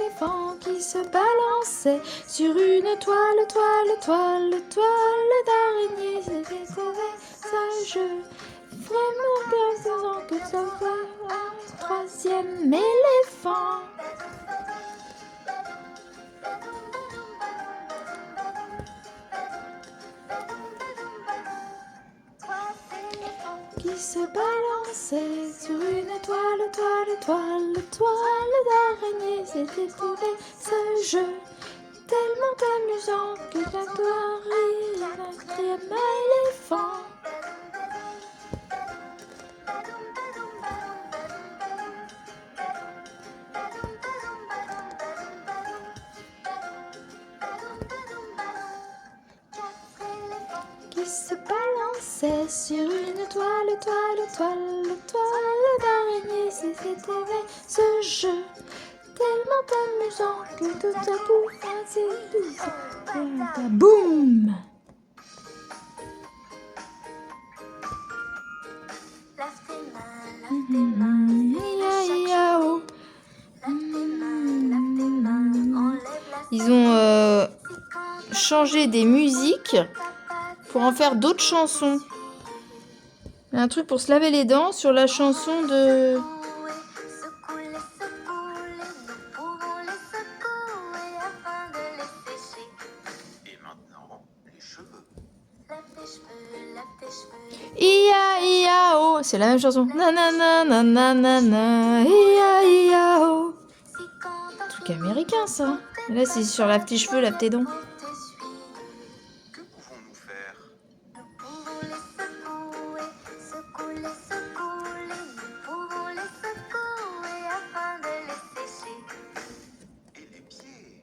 Éléphant qui se balançait sur une toile d'araignée. C'était sage, vraiment bien faisant que ça soit un troisième éléphant. Qui se balançait sur une toile d'araignée. C'était trouvé ce jeu tellement amusant que ça doit rire un quatrième éléphant. Qui se balançait sur une toile d'araignée. C'était ce jeu tellement amusant que tout à coup, c'est boum. Lave tes mains, Yao. enlève la Ils ont changé des musiques pour en faire d'autres chansons. Il y a un truc pour se laver les dents sur la chanson de... secouer, nous pouvons les secouer afin de les sécher. Et maintenant, les cheveux. Lave tes cheveux, Ia ia oh, c'est la même chanson. Na na na na na na na. Ia ia oh. si quand t'as Truc américain ça. Et là c'est sur lave tes cheveux, lave tes dents. Que pouvons-nous faire? Nous pouvons les secouer, nous pouvons les secouer afin de les sécher. Et les pieds?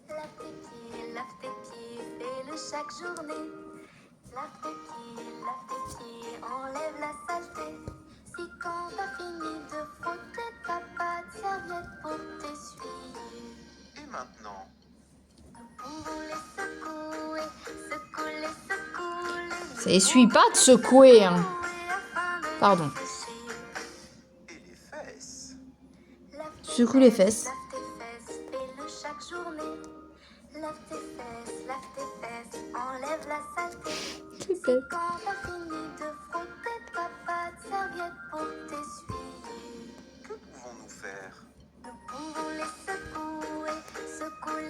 Lave tes pieds, fais-le chaque journée. Lave tes pieds, enlève la saleté. Si quand t'as fini de frotter, t'as pas de serviette pour t'essuyer. Et maintenant? Nous pouvons les secouer, Ça essuie pas de secouer. Hein. afin de Pardon. les sécher. Et les fesses? Lave Secoue les fesses. Lave tes fesses, fais-le chaque journée. Lave tes fesses, enlève la saleté. C'est bête. Quand t'as fini de frotter, t'as pas de serviette pour t'essuyer. Que pouvons-nous faire? Nous pouvons les secouer, secouer.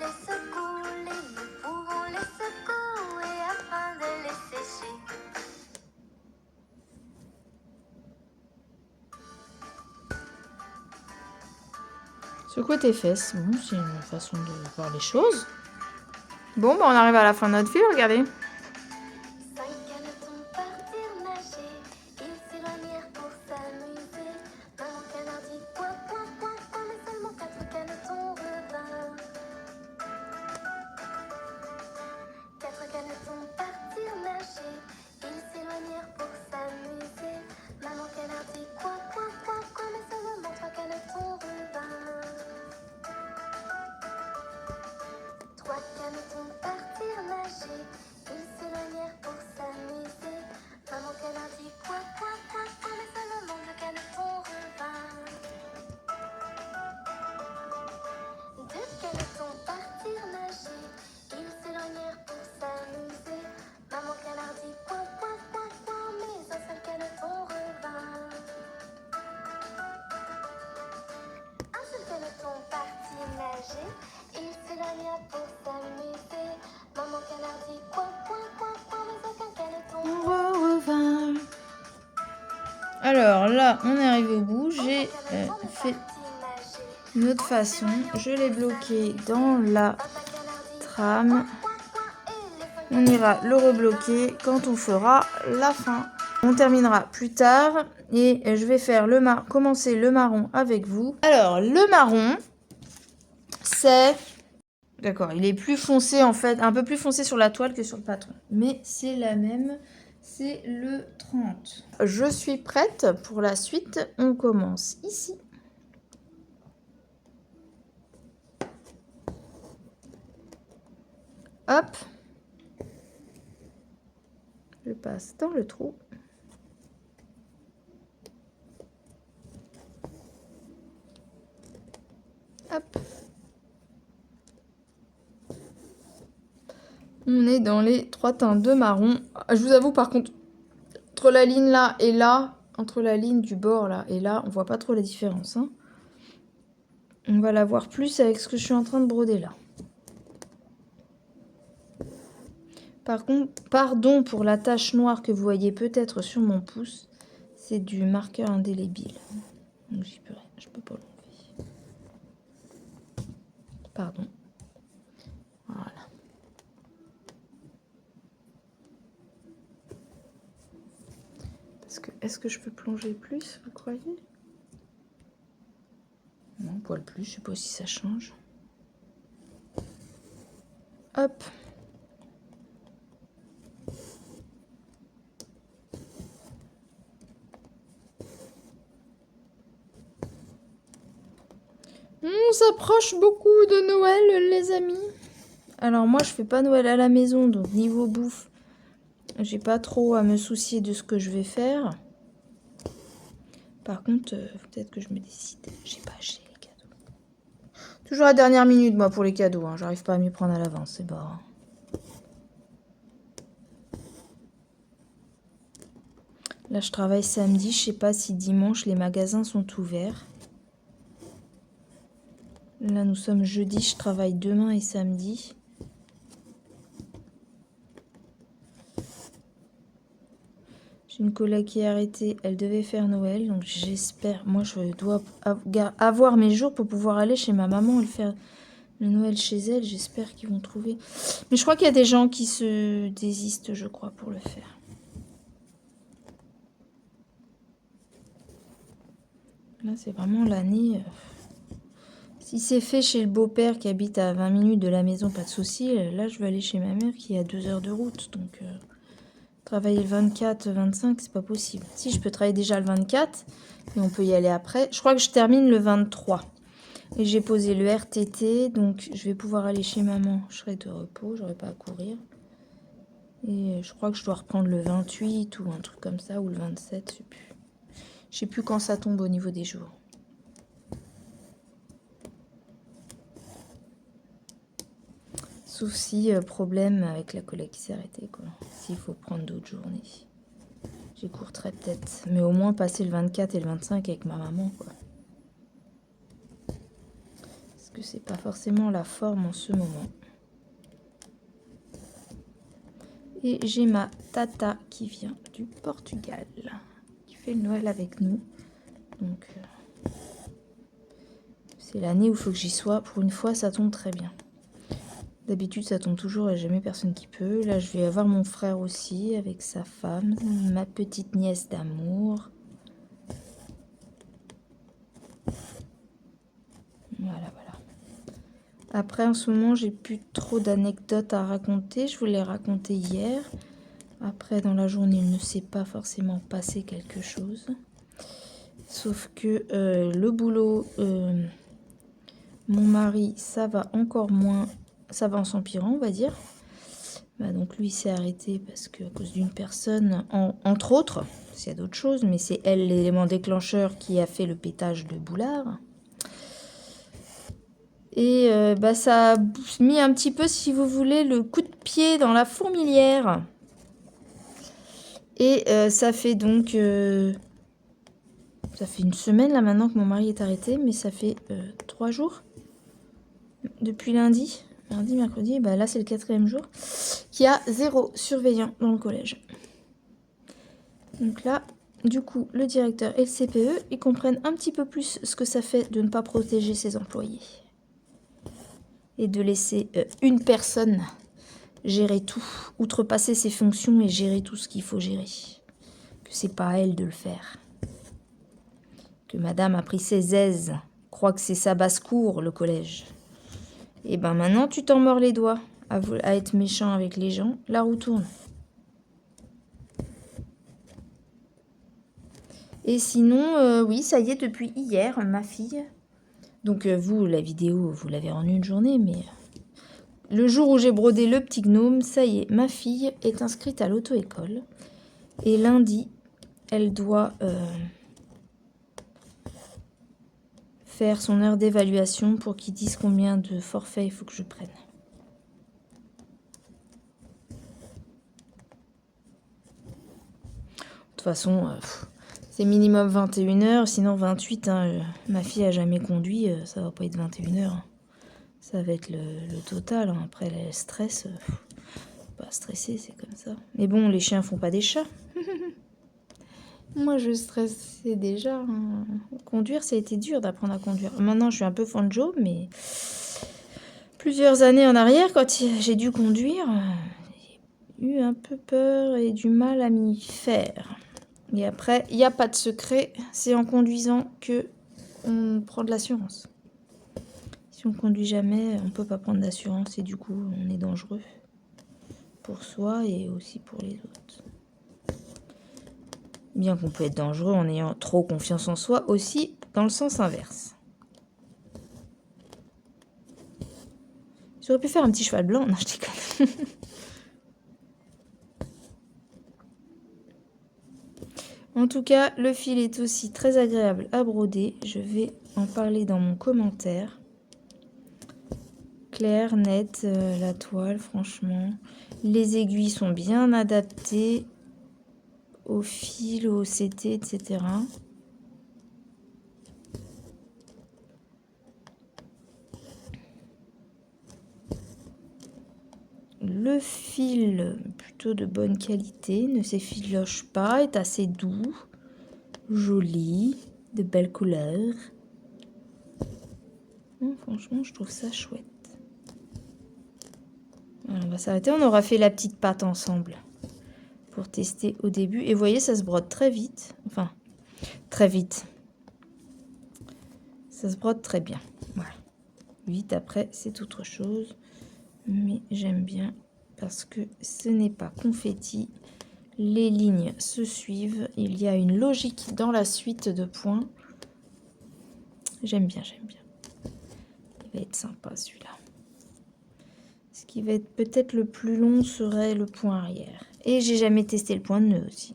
Nous pouvons les secouer afin de les sécher. Secouer tes fesses. Bon, c'est une façon de voir les choses. Bon, bah on arrive à la fin de notre film, regardez. 5 canetons partirent nager, ils s'éloignèrent pour s'amuser. Maman canard dit point, mais seulement 4 canetons revinrent. 4 canetons partirent nager, ils s'éloignèrent pour s'amuser. Maman canard dit point, mais seulement 3 canetons revinrent. 3 canetons partirent nager, ils s'éloignèrent pour s'amuser. Maman canard dit point, mais seulement 2 canetons revinrent. 2 canetons partirent nager, ils s'éloignèrent pour s'amuser. Maman canard dit point, mais un seul caneton revint. Un seul caneton partit nager, il s'éloigna pour s'amuser. Maman canard dit point, mais aucun caneton On revint. Alors là, on est arrivé au bout. J'ai fait une autre façon. Je l'ai bloqué dans la trame. On ira le rebloquer quand on fera la fin. On terminera plus tard et je vais faire commencer le marron avec vous. Alors, le marron, c'est... D'accord, il est plus foncé en fait, un peu plus foncé sur la toile que sur le patron. Mais c'est la même, c'est le 30. Je suis prête pour la suite. On commence ici. Hop. Je passe dans le trou. Hop. On est dans les 3 teintes de marron. Je vous avoue par contre, entre la ligne là et là, entre la ligne du bord là et là, on voit pas trop la différence. Hein. On va la voir plus avec ce que je suis en train de broder là. Par contre, pardon pour la tache noire que vous voyez peut-être sur mon pouce. C'est du marqueur indélébile. Donc j'y peux rien, je peux pas l'enlever. Pardon. Voilà. Parce que, est-ce que je peux plonger plus, vous croyez? Non, poil plus, je sais pas si ça change. Hop. On s'approche beaucoup de Noël, les amis. Alors moi, je fais pas Noël à la maison, donc niveau bouffe, j'ai pas trop à me soucier de ce que je vais faire. Par contre, peut-être que je me décide. J'ai pas acheté les cadeaux. Toujours à la dernière minute, moi, pour les cadeaux. Hein. J'arrive pas à m'y prendre à l'avance, c'est pas... Là, je travaille samedi. Je sais pas si dimanche, les magasins sont ouverts. Là, nous sommes jeudi. Je travaille demain et samedi. J'ai une collègue qui est arrêtée. Elle devait faire Noël. Donc, j'espère... Moi, je dois avoir mes jours pour pouvoir aller chez ma maman et faire le Noël chez elle. J'espère qu'ils vont trouver. Mais je crois qu'il y a des gens qui se désistent, je crois, pour le faire. Là, c'est vraiment l'année... Si c'est fait chez le beau-père qui habite à 20 minutes de la maison, pas de souci. Là, je vais aller chez ma mère qui est à 2 heures de route. Donc, travailler le 24, 25, c'est pas possible. Si, je peux travailler déjà le 24, mais on peut y aller après. Je crois que je termine le 23. Et j'ai posé le RTT, donc je vais pouvoir aller chez maman. Je serai de repos, j'aurai pas à courir. Et je crois que je dois reprendre le 28 ou un truc comme ça, ou le 27, je sais plus. Je sais plus quand ça tombe au niveau des jours. Sauf si problème avec la collègue qui s'est arrêtée, quoi. S'il faut prendre d'autres journées. J'écourterai peut-être. Mais au moins passer le 24 et le 25 avec ma maman, quoi. Parce que c'est pas forcément la forme en ce moment. Et j'ai ma tata qui vient du Portugal, qui fait le Noël avec nous. Donc, c'est l'année où il faut que j'y sois. Pour une fois, ça tombe très bien. D'habitude, ça tombe toujours et jamais personne qui peut. Là, je vais avoir mon frère aussi avec sa femme, ma petite nièce d'amour. Voilà. Après, en ce moment, j'ai plus trop d'anecdotes à raconter. Je vous l'ai raconté hier. Après, dans la journée, il ne s'est pas forcément passé quelque chose. Sauf que le boulot, mon mari, ça va encore moins. Ça va en s'empirant, on va dire. Bah, donc lui s'est arrêté parce que à cause d'une personne, entre autres, s'il y a d'autres choses, mais c'est elle l'élément déclencheur qui a fait le pétage de Boulard. Et ça a mis un petit peu, si vous voulez, le coup de pied dans la fourmilière. Et ça fait donc... ça fait une semaine là maintenant que mon mari est arrêté, mais ça fait 3 jours. Depuis lundi, mercredi, bah là c'est le 4e jour, qu'il y a 0 surveillant dans le collège. Donc là, du coup, le directeur et le CPE, ils comprennent un petit peu plus ce que ça fait de ne pas protéger ses employés. Et de laisser une personne gérer tout, outrepasser ses fonctions et gérer tout ce qu'il faut gérer. Que c'est pas à elle de le faire. Que madame a pris ses aises, croit que c'est sa basse-cour, le collège. Et ben maintenant, tu t'en mords les doigts à être méchant avec les gens. La roue tourne. Et sinon, oui, ça y est, depuis hier, ma fille... Donc vous, la vidéo, vous l'avez en une journée, mais... Le jour où j'ai brodé le petit gnome, ça y est, ma fille est inscrite à l'auto-école. Et lundi, elle doit faire son heure d'évaluation pour qu'ils disent combien de forfaits il faut que je prenne. De toute façon, c'est minimum 21 heures, sinon 28. Hein, ma fille a jamais conduit, ça va pas être 21 heures. Hein. Ça va être le total. Hein. Après, elle stresse. Pas stresser, c'est comme ça. Mais bon, les chiens font pas des chats. Moi, je stressais déjà. Hein. Conduire, ça a été dur d'apprendre à conduire. Maintenant, je suis un peu fanjo, mais plusieurs années en arrière, quand j'ai dû conduire, j'ai eu un peu peur et du mal à m'y faire. Et après, il n'y a pas de secret. C'est en conduisant que on prend de l'assurance. Si on conduit jamais, on peut pas prendre d'assurance et du coup, on est dangereux pour soi et aussi pour les autres. Bien qu'on peut être dangereux en ayant trop confiance en soi aussi dans le sens inverse. J'aurais pu faire un petit cheval blanc. Non, je déconne. En tout cas, le fil est aussi très agréable à broder. Je vais en parler dans mon commentaire. Clair, net, la toile, franchement. Les aiguilles sont bien adaptées au fil, au CT, etc. Le fil, plutôt de bonne qualité, ne s'effiloche pas, est assez doux, joli, de belles couleurs. Franchement, je trouve ça chouette. Alors, on va s'arrêter, on aura fait la petite pâte ensemble pour tester au début. Et vous voyez, ça se brode très vite. Enfin, très vite. Ça se brode très bien. Voilà. Vite après, c'est autre chose. Mais j'aime bien parce que ce n'est pas confetti. Les lignes se suivent. Il y a une logique dans la suite de points. J'aime bien, j'aime bien. Il va être sympa celui-là. Ce qui va être peut-être le plus long serait le point arrière. Et j'ai jamais testé le point de nœud aussi.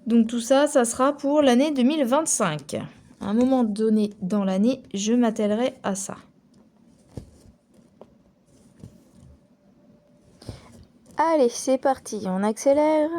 Donc tout ça, ça sera pour l'année 2025. À un moment donné dans l'année, je m'attellerai à ça. Allez, c'est parti, on accélère.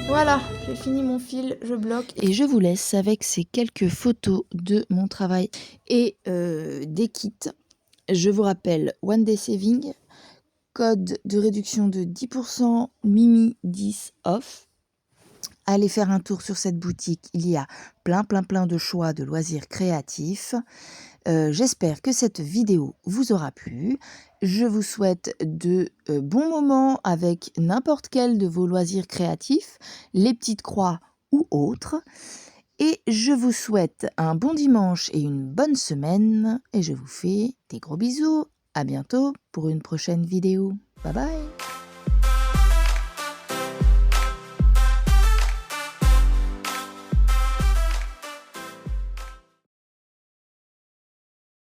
Voilà, j'ai fini mon fil, je bloque. Et je vous laisse avec ces quelques photos de mon travail et des kits. Je vous rappelle One Day Saving, code de réduction de 10%, Mimi 10 off. Allez faire un tour sur cette boutique, il y a plein de choix de loisirs créatifs. J'espère que cette vidéo vous aura plu. Je vous souhaite de bons moments avec n'importe quel de vos loisirs créatifs, les petites croix ou autres. Et je vous souhaite un bon dimanche et une bonne semaine. Et je vous fais des gros bisous. À bientôt pour une prochaine vidéo. Bye bye.